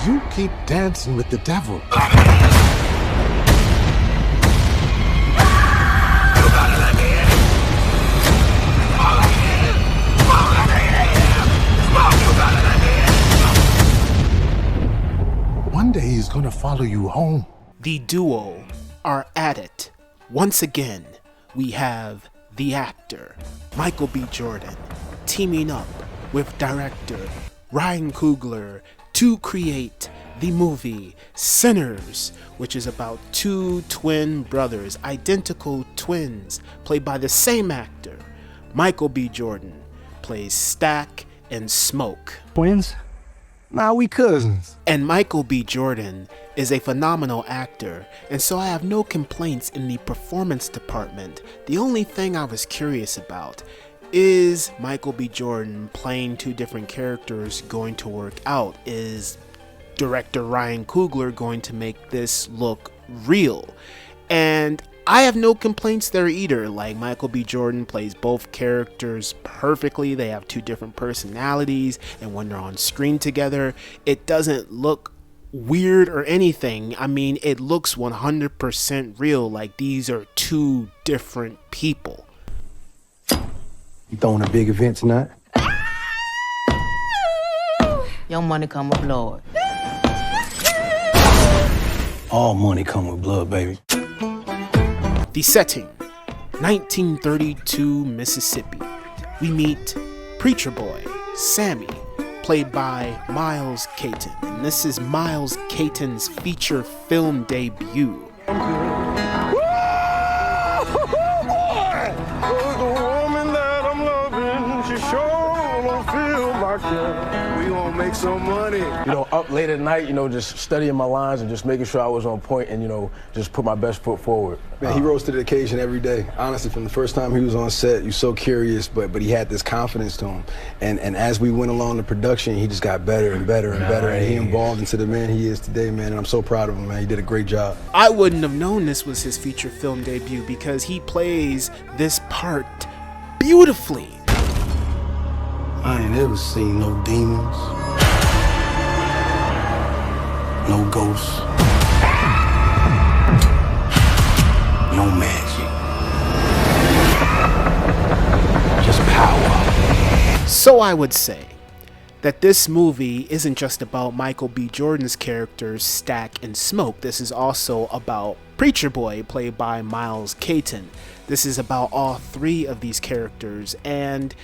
You keep dancing with the devil. One day he's gonna follow you home. The duo are at it. Once again, we have the actor, Michael B. Jordan, teaming up with director Ryan Coogler to create the movie Sinners, which is about two twin brothers, identical twins, played by the same actor. Michael B. Jordan plays Stack and Smoke. Twins? Nah, we cousins. And Michael B. Jordan is a phenomenal actor, and so I have no complaints in the performance department. The only thing I was curious about is Michael B. Jordan playing two different characters going to work out? Is director Ryan Coogler going to make this look real? And I have no complaints there either. Like, Michael B. Jordan plays both characters perfectly. They have two different personalities, and when they're on screen together, it doesn't look weird or anything. I mean, it looks 100% real, like these are two different people. You throwing a big event tonight? Your money come with blood. All money come with blood, baby. The setting, 1932 Mississippi. We meet Preacher Boy, Sammy, played by Miles Caton. And this is Miles Caton's feature film debut. Make some money. You know, up late at night, you know, just studying my lines and just making sure I was on point and, you know, just put my best foot forward. Man, he rose to the occasion every day. Honestly, from the first time he was on set, you're so curious, but he had this confidence to him. And as we went along the production, he just got better and better and better. And he evolved into the man he is today, man. And I'm so proud of him, man. He did a great job. I wouldn't have known this was his feature film debut because he plays this part beautifully. I ain't ever seen no demons. No ghosts. No magic. Just power. So I would say that this movie isn't just about Michael B. Jordan's characters, Stack and Smoke. This is also about Preacher Boy, played by Miles Caton. This is about all three of these characters. And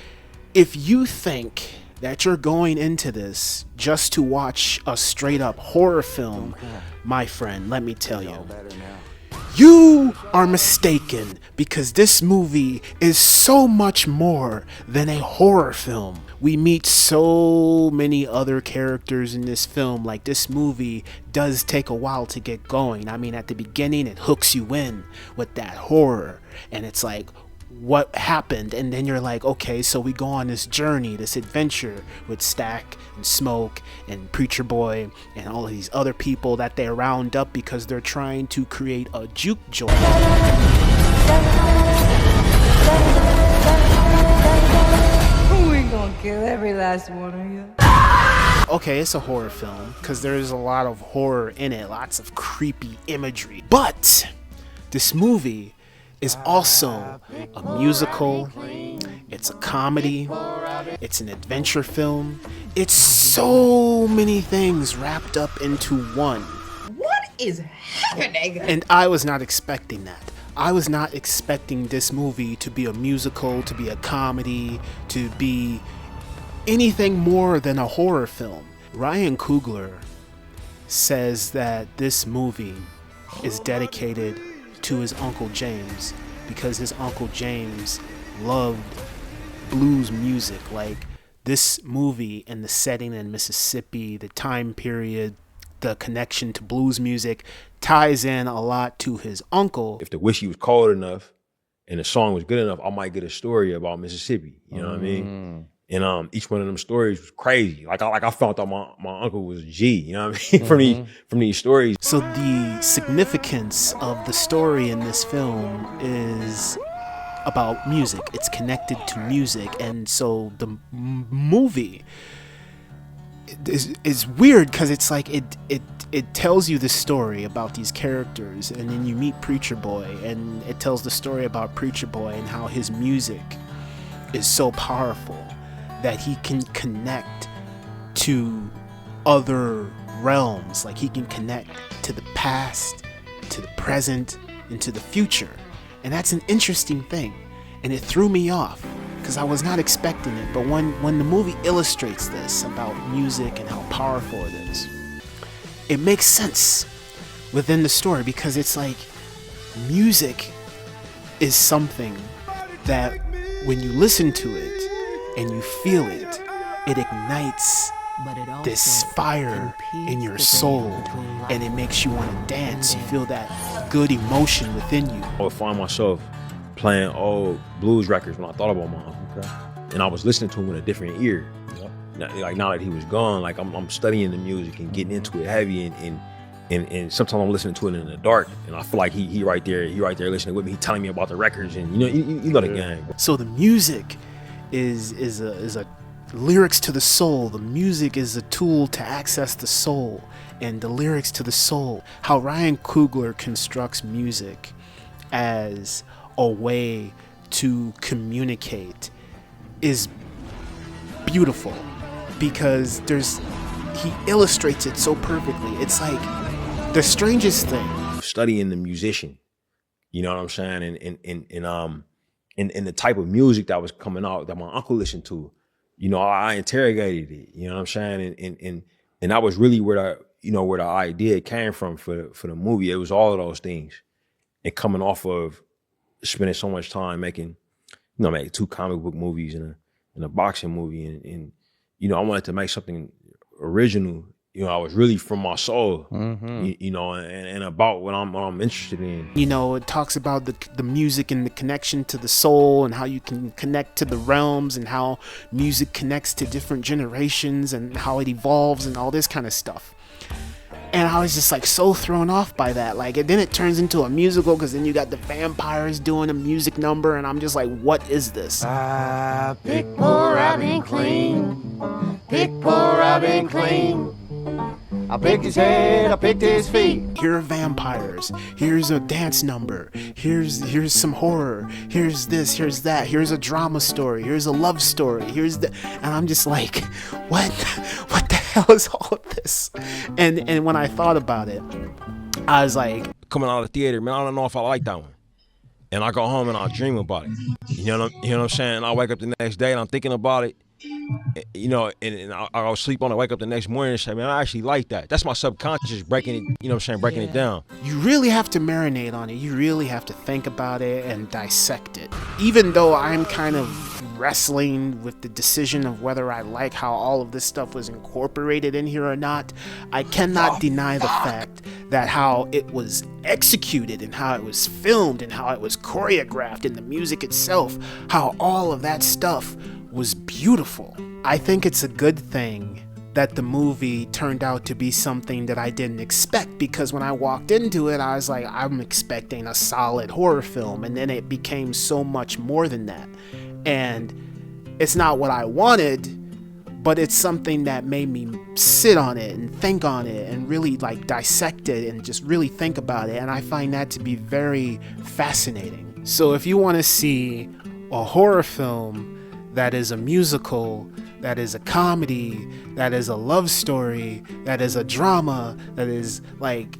if you think that you're going into this just to watch a straight up horror film, my friend, let me tell you, you are mistaken, because this movie is so much more than a horror film. We meet so many other characters in this film. Like, this movie does take a while to get going. I mean, at the beginning, it hooks you in with that horror, and it's like, what happened? And then you're like, okay, so we go on this journey, this adventure with Stack and Smoke and Preacher Boy and all of these other people that they round up because they're trying to create a juke joint. We gonna kill every last one of you. Okay, it's a horror film because there's a lot of horror in it, lots of creepy imagery. But this movie is also a musical, it's a comedy, it's an adventure film. It's so many things wrapped up into one. What is happening? And I was not expecting that. I was not expecting this movie to be a musical, to be a comedy, to be anything more than a horror film. Ryan Coogler says that this movie is dedicated to his Uncle James because his Uncle James loved blues music. Like, this movie and the setting in Mississippi, the time period, the connection to blues music ties in a lot to his uncle. If the whiskey was cold enough and the song was good enough, I might get a story about Mississippi. You know what I mean? And each one of them stories was crazy. Like I found out my uncle was a G, you know what I mean? From these stories. So the significance of the story in this film is about music. It's connected to music. And so the movie is weird because it's like it tells you the story about these characters, and then you meet Preacher Boy, and it tells the story about Preacher Boy and how his music is so powerful that he can connect to other realms. Like he can connect to the past, to the present, and to the future. And that's an interesting thing. And it threw me off because I was not expecting it. But when the movie illustrates this about music and how powerful it is, it makes sense within the story, because it's like music is something that when you listen to it and you feel it, it ignites this fire in your soul, and it makes you want to dance. You feel that good emotion within you. I would find myself playing old blues records when I thought about my uncle, and I was listening to him with a different ear. Like now that he was gone, like I'm studying the music and getting into it heavy, and sometimes I'm listening to it in the dark, and I feel like he right there listening with me. He telling me about the records, and you know the game. So the music is a lyrics to the soul. The music is a tool to access the soul, and the lyrics to the soul. How Ryan Coogler constructs music as a way to communicate is beautiful, because he illustrates it so perfectly. It's like the strangest thing. Studying the musician, you know what I'm saying, and the type of music that was coming out that my uncle listened to. You know, I interrogated it, you know what I'm saying? And that was really where the idea came from for the movie. It was all of those things. And coming off of spending so much time making 2 comic book movies and a boxing movie, and I wanted to make something original. I was really from my soul, and about what I'm interested in. It talks about the music and the connection to the soul, and how you can connect to the realms, and how music connects to different generations, and how it evolves, and all this kind of stuff. And I was just like so thrown off by that. Like, and then it turns into a musical, because then you got the vampires doing a music number, and I'm just like, what is this? Pick poor Robin clean. Pick poor Robin clean. I picked his head, I picked his feet. Here are vampires. Here's a dance number. Here's some horror. Here's this, here's that. Here's a drama story. Here's a love story. And I'm just like, what the hell is all of this? And when I thought about it, I was like, coming out of the theater, man, I don't know if I like that one. And I go home and I dream about it. You know what I'm saying? I wake up the next day and I'm thinking about it. And I'll sleep on it, wake up the next morning and say, man, I actually like that. That's my subconscious breaking it, breaking it down. You really have to marinate on it. You really have to think about it and dissect it. Even though I'm kind of wrestling with the decision of whether I like how all of this stuff was incorporated in here or not, I cannot deny the fact that how it was executed and how it was filmed and how it was choreographed and the music itself, how all of that stuff was beautiful. I think it's a good thing that the movie turned out to be something that I didn't expect, because when I walked into it, I was like, I'm expecting a solid horror film, and then it became so much more than that. And it's not what I wanted, but it's something that made me sit on it and think on it and really like dissect it and just really think about it. And I find that to be very fascinating. So if you want to see a horror film that is a musical, that is a comedy, that is a love story, that is a drama, that is like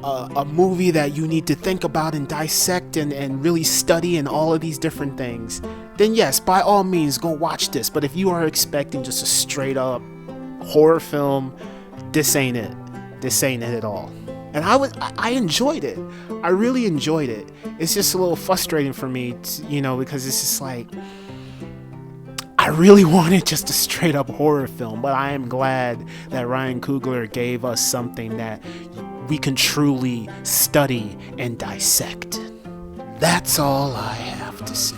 a movie that you need to think about and dissect and really study and all of these different things, then yes, by all means, go watch this. But if you are expecting just a straight up horror film, this ain't it. This ain't it at all. And I enjoyed it. I really enjoyed it. It's just a little frustrating for me, because it's just like, I really wanted just a straight up horror film, but I am glad that Ryan Coogler gave us something that we can truly study and dissect. That's all I have to say.